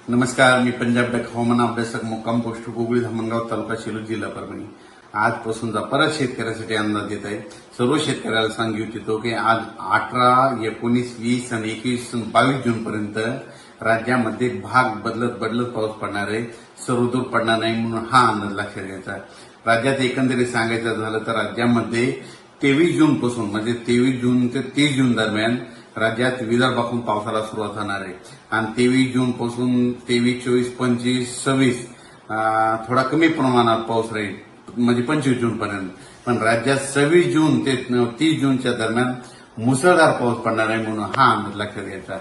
नमस्कार, मी पंजाब डक हवामान अभ्यासक मुक्काम पोस्ट गोगळी धामणगाव तालुका शेलूर जिल्हा परभणी. आजपासूनचा परत शेतकऱ्यासाठी अंदाज येत आहे. सर्व शेतकऱ्याला सांगू इच्छितो की आज 18, 19, 20 आणि 21, 22 जून पर्यंत राज्यामध्ये भाग बदलत पाऊस पडणार आहे. सर्वदूर पडणार नाही म्हणून हा अंदाज लक्षात घ्यायचा. राज्यात एकंदरीत सांगायचं झालं तर राज्यामध्ये 23 जून पासून म्हणजे 23 जून ते 30 जून दरम्यान राज्यात विदर्भातून पावसाला सुरुवात होणार आहे. आणि 23 जून पासून 23, 24, 25, 26 थोडा कमी प्रमाणात पाऊस राहील म्हणजे 25 जून पर्यंत. पण राज्यात 26 जून ते 30 जूनच्या दरम्यान मुसळधार पाऊस पडणार आहे म्हणून हा अंदाज लक्षात घ्यायचा.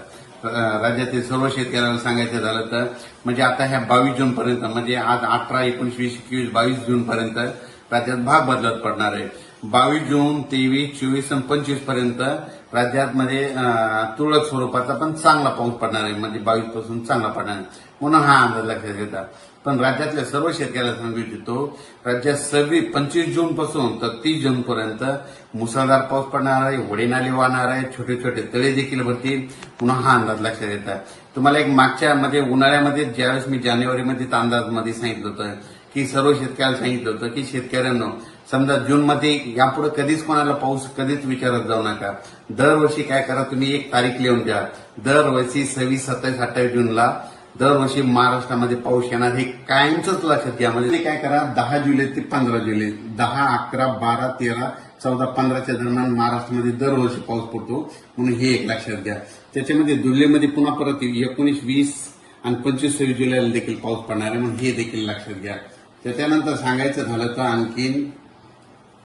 राज्यातील सर्व शेतकऱ्यांना सांगायचं झालं तर म्हणजे आता ह्या 22 जून पर्यंत म्हणजे आज 18, 19, 20, 21, 22 जून पर्यंत राज्यात भाग बदलत पडणार आहे. 22 जून, 23, 24 आणि 25 पर्यंत राज्यात म्हणजे तुरळक स्वरूपाचा पण चांगला पाऊस पडणार आहे म्हणजे 22 पासून चांगला पडणार आहे म्हणून हा अंदाज लक्षात घेतात. पण राज्यातल्या सर्व शेतकऱ्याला सांगू इच्छितो राज्यात 25 जून पासून तर 30 जून पर्यंत मुसळधार पाऊस पडणार आहे, वडे नाले वाहणार आहे, छोटे छोटे तळे देखील भरतील म्हणून हा अंदाज लक्षात घेतात. तुम्हाला एक मागच्या म्हणजे उन्हाळ्यामध्ये ज्यावेळेस मी जानेवारीमध्ये अंदाजमध्ये सांगितलं होतं की सर्व शेतकऱ्याला सांगितलं होतं की शेतकऱ्यांना समजा जूनमध्ये यापुढे कधीच कोणाला पाऊस कधीच विचारत जाऊ नका. दरवर्षी काय करा, तुम्ही एक तारीख लिहून द्या. दरवर्षी 26, 27, 28 जूनला दरवर्षी महाराष्ट्रामध्ये पाऊस येणार हे कायमच लक्षात घ्या. म्हणजे काय करा, 10 जुलै ते 15 जुलै 10, 11, 12, 13, 14, 15च्या दरम्यान महाराष्ट्रामध्ये दरवर्षी पाऊस पडतो म्हणून हे एक लक्षात घ्या. त्याच्यामध्ये जुलैमध्ये पुन्हा परत 19, 20 आणि 25, 26 जुलैला देखील पाऊस पडणार आहे म्हणून हे देखील लक्षात घ्या. त्याच्यानंतर सांगायचं झालं तर आणखीन